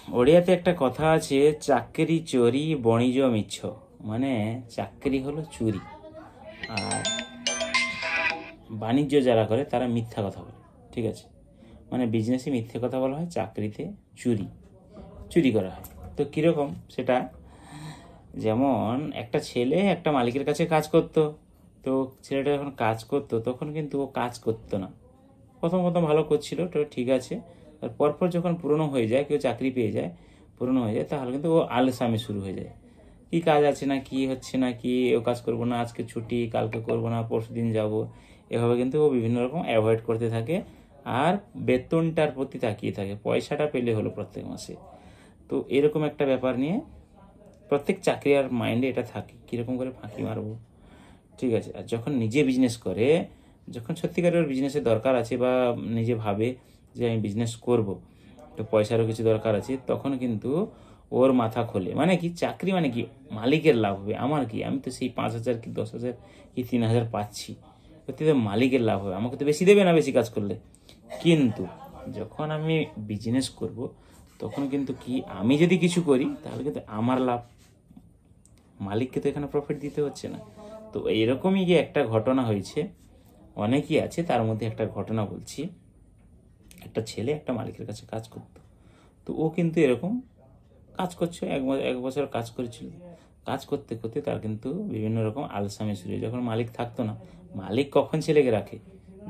ওড়িয়াতে একটা কথা আছে, চাকরি চোরি বণিজ মিচ্ছ। মানে চাকরি হলো চুরি, আর বাণিজ্য যারা করে তারা মিথ্যা কথা বলে। ঠিক আছে, মানে বিজনেসে মিথ্যে কথা বলা হয়, চাকরিতে চুরি চুরি করা হয়। তো কীরকম সেটা, যেমন একটা ছেলে একটা মালিকের কাছে কাজ করতো। তো ছেলেটা যখন কাজ করতো তখন কিন্তু ও কাজ করতো না। প্রথম প্রথম ভালো করছিল, তো ঠিক আছে। আর পরপর যখন পুরনো হয়ে যায়, কেউ চাকরি পেয়ে যায়, পুরনো হয়ে যায়, তাহলে কিন্তু ও আলসামি শুরু হয়ে যায়। কি কাজ আছে না, কি হচ্ছে না, কি ও কাজ করবো না, আজকে ছুটি, কালকে করবো না, পরশু দিন যাবো। এভাবে কিন্তু ও বিভিন্ন রকম অ্যাভয়েড করতে থাকে, আর বেতনটার প্রতি তাকিয়ে থাকে, পয়সাটা পেলে হলো প্রত্যেক মাসে। তো এরকম একটা ব্যাপার নিয়ে প্রত্যেক চাকরি আর মাইন্ডে এটা থাকে, কীরকম করে ফাঁকি মারবো। ঠিক আছে, আর যখন নিজে বিজনেস করে, যখন সত্যিকারের বিজনেসের দরকার আছে বা নিজে ভাবে যে আমি বিজনেস করব, তো পয়সারও কিছু দরকার আছে, তখন কিন্তু ওর মাথা খোলে। মানে কি, চাকরি মানে কি, মালিকের লাভ হবে, আমার কি, আমি তো সেই 5,000 কি 10,000 কি 3,000 পাচ্ছি, সত্যি তো মালিকের লাভ হবে, আমাকে তো বেশি দেবে না বেশি কাজ করলে। কিন্তু যখন আমি বিজনেস করব, তখন কিন্তু কি, আমি যদি কিছু করি তাহলে কিন্তু আমার লাভ, মালিককে তো এখানে প্রফিট দিতে হচ্ছে না। তো এইরকমই যে একটা ঘটনা হয়েছে, অনেকই আছে, তার মধ্যে একটা ঘটনা বলছি। একটা ছেলে একটা মালিকের কাছে কাজ করত। তো ও কিন্তু এরকম কাজ করছে, এক বছর কাজ করেছিল। কাজ করতে করতে তার কিন্তু বিভিন্ন রকম আলসামি শুরু হয়। যখন মালিক থাকতো না, মালিক কখন ছেলেকে রাখে,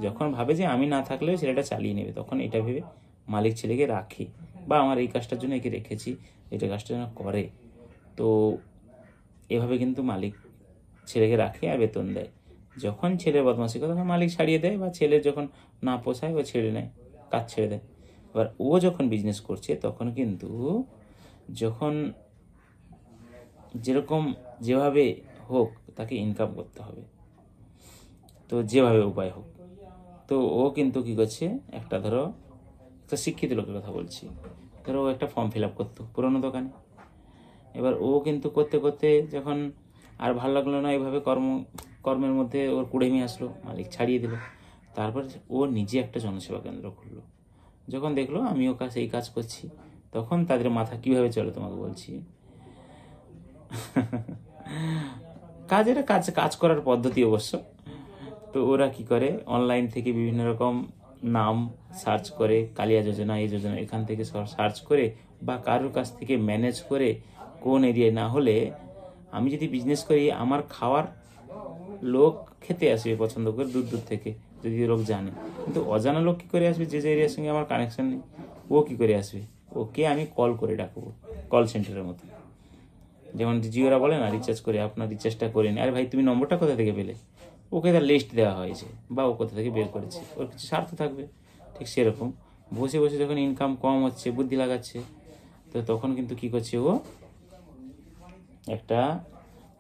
যখন ভাবে যে আমি না থাকলেও ছেলেটা চালিয়ে নেবে, তখন এটা ভেবে মালিক ছেলেকে রাখে, বা আমার এই কাজটার জন্য একে রেখেছি, এটা কাজটা যেন করে। তো এভাবে কিন্তু মালিক ছেলেকে রাখে আর বেতন দেয়। যখন ছেলের বদমাশি করে তখন মালিক ছাড়িয়ে দেয়, বা ছেলের যখন না পোষায় ও ছেড়ে নেয়, কাজ ছেড়ে দেয়। এবার ও যখন বিজনেস করছে তখন কিন্তু, যখন যেরকম যেভাবে হোক তাকে ইনকাম করতে হবে, তো যেভাবে উপায় হোক। তো ও কিন্তু কি করছে, একটা ধরো একটা শিক্ষিত লোকের কথা বলছি, ধরো ও একটা ফর্ম ফিল আপ করতো পুরোনো দোকানে। এবার ও কিন্তু করতে করতে যখন আর ভালো লাগলো না, এভাবে কর্মের মধ্যে ওর কুড়েমি আসলো, মালিক ছাড়িয়ে দিল। তারপর ও নিজে একটা জনসেবা কেন্দ্র খুললো। যখন দেখলো আমিও এই কাজ করছি, তখন তাদের মাথা কিভাবে চলে তোমাকে বলছি। কাজ কাজ করার পদ্ধতি অবশ্য। তো ওরা কি করে, অনলাইন থেকে বিভিন্ন রকম নাম সার্চ করে, কালিয়া যোজনা, এই যোজনা, এখান থেকে সার্চ করে, বা কারোর কাছ থেকে ম্যানেজ করে, কোন এরিয়ায় না হলে আমি যদি বিজনেস করি, আমার খাওয়ার লোক খেতে আসবে পছন্দ করে দূর দূর থেকে, যদি লোক জানে। কিন্তু অজানা লোক কী করে আসবে, যে এরিয়ার সঙ্গে আমার কানেকশন নেই, ও কী করে আসবে, ওকে আমি কল করে ডাকবো, কল সেন্টারের মতো। যেমন জিওরা বলে না, রিচার্জ করে, আপনার রিচার্জটা করে নি, আরে ভাই তুমি নম্বরটা কোথা থেকে পেলে, ওকে তার লিস্ট দেওয়া হয়েছে, বা ও কোথা থেকে বের করেছে, ওর কিছু স্বার্থ থাকবে। ঠিক সেরকম বসে বসে যখন ইনকাম কম হচ্ছে, বুদ্ধি লাগাচ্ছে, তো তখন কিন্তু কি করছে, ও একটা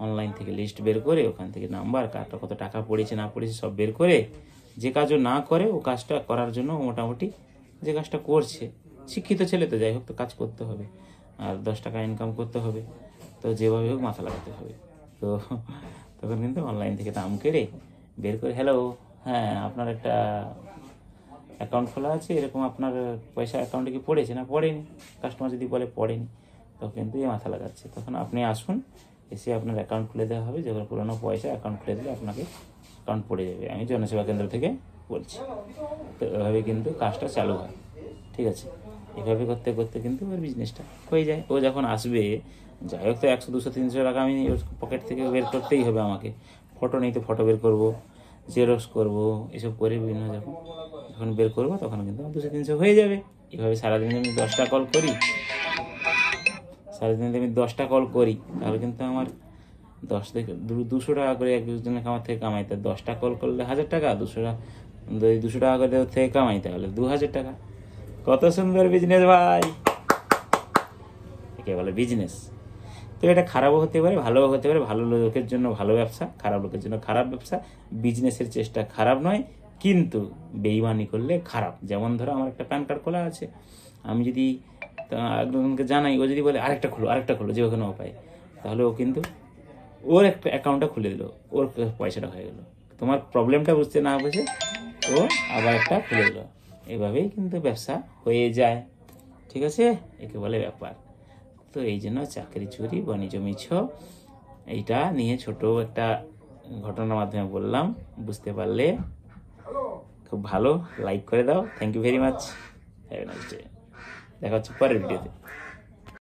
অনলাইন থেকে লিস্ট বের করে, ওখান থেকে নাম্বার, কারটা কত টাকা পড়েছে না পড়েছে সব বের করে, যে কাজও না করে ও কাজটা করার জন্য মোটামুটি যে কাজটা করছে, শিক্ষিত ছেলে তো যাই হোক, তো কাজ করতে হবে, আর 10 টাকা ইনকাম করতে হবে, তো যেভাবে হোক মাথা লাগাতে হবে। তো তখন কিন্তু অনলাইন থেকে দাম কেড়ে বের করে, হ্যালো, হ্যাঁ আপনার একটা অ্যাকাউন্ট খোলা আছে, এরকম আপনার পয়সা অ্যাকাউন্টে কি পড়েছে না পড়েনি, কাস্টমার যদি বলে পড়েনি, তখন কিন্তু এই মাথা লাগাচ্ছে। তখন আপনি আসুন, এসে আপনার অ্যাকাউন্ট খুলে দেওয়া হবে, যেগুলো পুরোনো পয়সা অ্যাকাউন্ট খুলে দিলে আপনাকে অ্যাকাউন্ট পড়ে যাবে, আমি জনসেবা কেন্দ্র থেকে বলছি। তো এভাবে কিন্তু কাজটা চালু হয়। ঠিক আছে, এভাবে করতে করতে কিন্তু ওর বিজনেসটা হয়ে যায়। ও যখন আসবে, যাই হোক, তো 100, 200, 300 টাকা আমি ওর পকেট থেকে বের করতেই হবে আমাকে। ফটো নেই তো ফটো বের করবো, জেরক্স করবো, এসব করে বিভিন্ন যখন বের করবো, তখন কিন্তু 200, 300 হয়ে যাবে। এভাবে সারাদিনে আমি 10টা কল করি, সারাদিনে আমি 10টা কল করি, তাহলে কিন্তু আমার 10 থেকে 200 টাকা করে একজনের আমার থেকে কামাই। তাই 10টা কল করলে 1000 টাকা, 200 টাকা করে ওর থেকে কামাই, তাহলে 2000 টাকা। কত সুন্দর বিজনেস ভাই, একে বলে বিজনেস। তো এটা খারাপও হতে পারে, ভালোও হতে পারে। ভালো লোকের জন্য ভালো ব্যবসা, খারাপ লোকের জন্য খারাপ ব্যবসা। বিজনেসের চেষ্টা খারাপ নয়, কিন্তু বেইমানি করলে খারাপ। যেমন ধরো আমার একটা প্যান কার্ড খোলা আছে, আমি যদি একজনকে জানাই, ও যদি বলে আরেকটা খোলো, যে ওখানে পায়, তাহলে ও কিন্তু ওর একটা অ্যাকাউন্টটা খুলে দিল, ওর পয়সাটা হয়ে গেল। তোমার প্রবলেমটা বুঝতে না বুঝে ও আবার একটা খুলে দিল। এভাবেই কিন্তু ব্যবসা হয়ে যায়। ঠিক আছে, একে বলে ব্যাপার। তো এই জন্য চাকরি চুরি, বাণিজ্য মিছ, এইটা নিয়ে ছোট একটা ঘটনার মাধ্যমে বললাম। বুঝতে পারলে খুব ভালো, লাইক করে দাও। Thank you very much, have a nice day. দেখা হচ্ছে পরের ভিডিওতে।